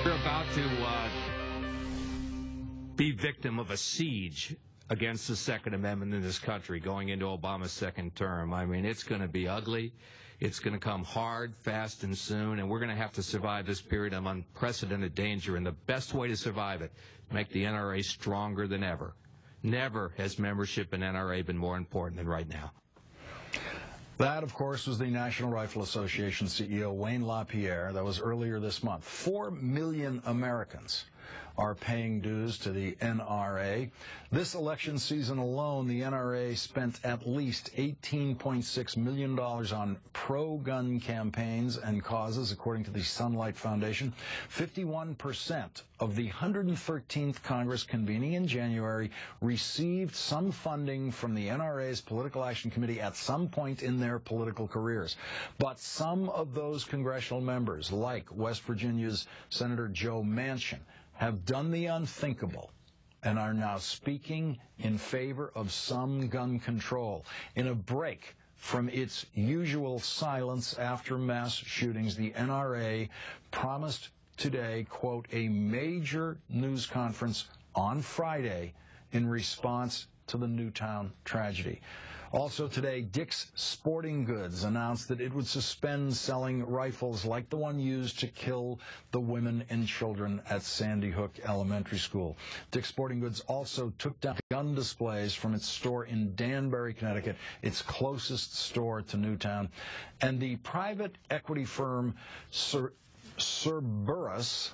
We're about to be victim of a siege against the Second Amendment in this country going into Obama's second term. I mean, it's going to be ugly. It's going to come hard, fast, and soon, and we're going to have to survive this period of unprecedented danger. And the best way to survive it, make the NRA stronger than ever. Never has membership in NRA been more important than right now. That, of course, was the National Rifle Association CEO, Wayne LaPierre. That was earlier this month. 4 million Americans are paying dues to the NRA. This election season alone, the NRA spent at least $18.6 million on pro-gun campaigns and causes, according to the Sunlight Foundation. 51% of the 113th Congress convening in January received some funding from the NRA's Political Action Committee at some point in their political careers. But some of those congressional members, like West Virginia's Senator Joe Manchin, have done the unthinkable and are now speaking in favor of some gun control. In a break from its usual silence after mass shootings, the NRA promised today, quote, a major news conference on Friday in response to the Newtown tragedy. Also today, Dick's Sporting Goods announced that it would suspend selling rifles like the one used to kill the women and children at Sandy Hook Elementary School. Dick's Sporting Goods also took down gun displays from its store in Danbury, Connecticut, its closest store to Newtown. And the private equity firm Cerberus,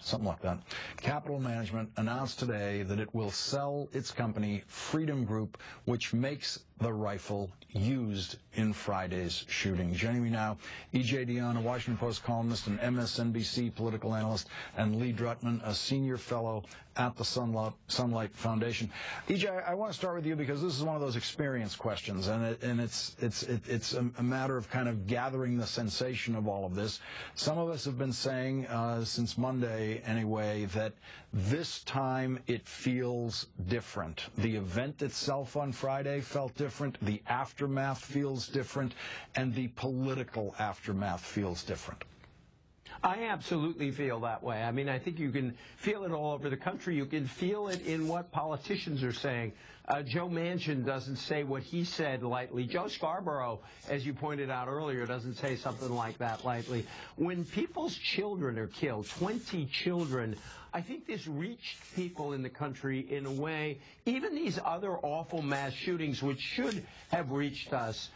something like that, Capital Management announced today that it will sell its company, Freedom Group, which makes the rifle used in Friday's shooting. Joining me now, E.J. Dionne, a Washington Post columnist and MSNBC political analyst, and Lee Drutman, a senior fellow at the Sunlight Foundation. E.J., I want to start with you because this is one of those experience questions, and it's a matter of kind of gathering the sensation of all of this. Some of us have been saying since Monday, anyway, that this time it feels different. The event itself on Friday felt different, the aftermath feels different, and the political aftermath feels different. I absolutely feel that way. I mean, I think you can feel it all over the country. You can feel it in what politicians are saying. Joe Manchin doesn't say what he said lightly. Joe Scarborough, as you pointed out earlier, doesn't say something like that lightly. When people's children are killed, 20 children, I think this reached people in the country in a way, even these other awful mass shootings, which should have reached us,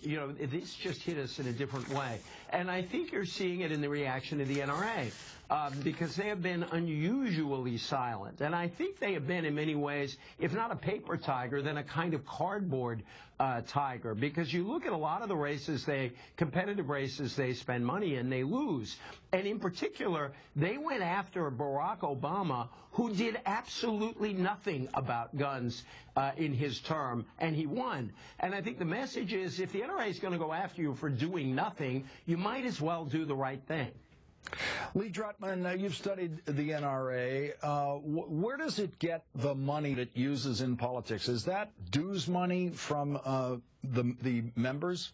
you know, this just hit us in a different way. And I think you're seeing it in the reaction to the NRA. Because they have been unusually silent. And I think they have been, in many ways, if not a paper tiger, then a kind of cardboard tiger. Because you look at a lot of the races, competitive races they spend money in, they lose. And in particular, they went after Barack Obama, who did absolutely nothing about guns in his term, and he won. And I think the message is, if the NRA is going to go after you for doing nothing, you might as well do the right thing. Lee Drutman, you've studied the NRA. Where does it get the money it uses in politics? Is that dues money from the members?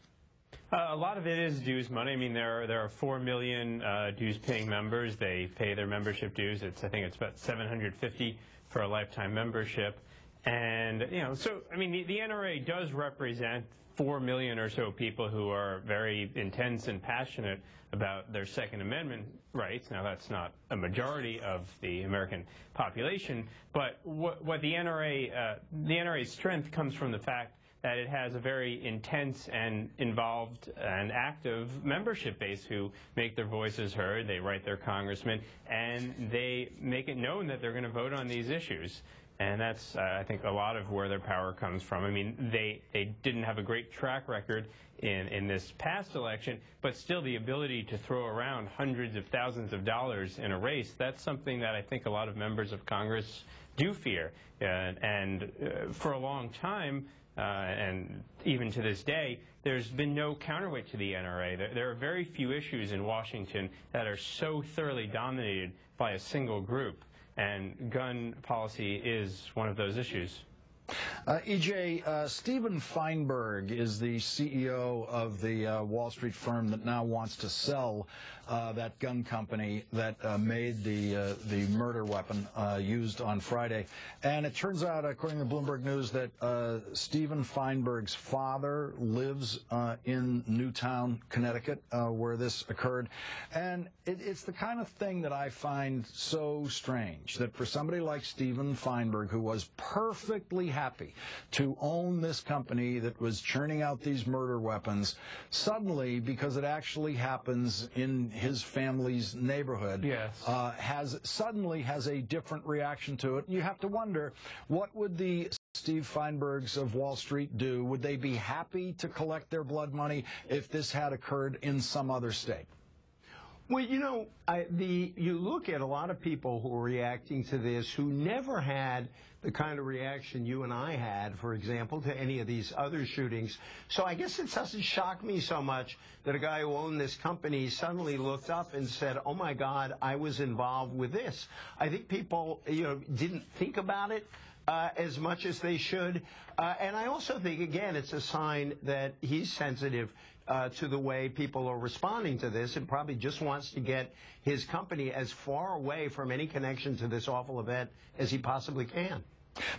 A lot of it is dues money. I mean, there are 4 million dues-paying members. They pay their membership dues. I think it's about $750 for a lifetime membership. And, you know, so, I mean, the NRA does represent 4 million or so people who are very intense and passionate about their Second Amendment rights. Now, that's not a majority of the American population, but what the NRA's strength comes from the fact that it has a very intense and involved and active membership base who make their voices heard. They write their congressmen, and they make it known that they're going to vote on these issues. And that's, I think, a lot of where their power comes from. I mean, they didn't have a great track record in this past election, but still the ability to throw around hundreds of thousands of dollars in a race, that's something that I think a lot of members of Congress do fear. And for a long time, and even to this day, there's been no counterweight to the NRA. There are very few issues in Washington that are so thoroughly dominated by a single group. And gun policy is one of those issues. EJ, Steven Feinberg is the CEO of the Wall Street firm that now wants to sell that gun company that made the murder weapon used on Friday. And it turns out, according to Bloomberg News, that Steven Feinberg's father lives in Newtown, Connecticut, where this occurred. And it's the kind of thing that I find so strange, that for somebody like Steven Feinberg, who was perfectly happy to own this company that was churning out these murder weapons, suddenly, because it actually happens in his family's neighborhood, yes, has a different reaction to it. You have to wonder, what would the Steve Feinbergs of Wall Street do? Would they be happy to collect their blood money if this had occurred in some other state? Well, you know, you look at a lot of people who are reacting to this who never had the kind of reaction you and I had, for example, to any of these other shootings. So I guess it doesn't shock me so much that a guy who owned this company suddenly looked up and said, oh, my God, I was involved with this. I think people, didn't think about it as much as they should. And I also think, again, it's a sign that he's sensitive to the way people are responding to this, and probably just wants to get his company as far away from any connection to this awful event as he possibly can.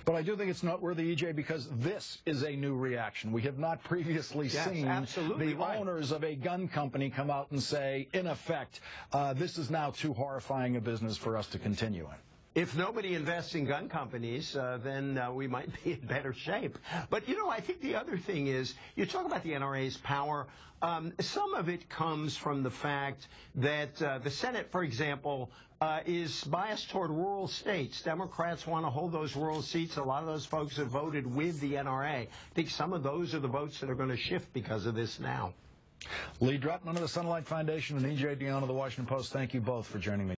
But I do think it's noteworthy, EJ, because this is a new reaction. We have not previously seen the owners of a gun company come out and say, in effect, this is now too horrifying a business for us to continue in. If nobody invests in gun companies, then we might be in better shape. But, I think the other thing is, you talk about the NRA's power. Some of it comes from the fact that the Senate, for example, is biased toward rural states. Democrats want to hold those rural seats. A lot of those folks have voted with the NRA. I think some of those are the votes that are going to shift because of this now. Lee Drutman of the Sunlight Foundation and EJ Dionne of the Washington Post, thank you both for joining me.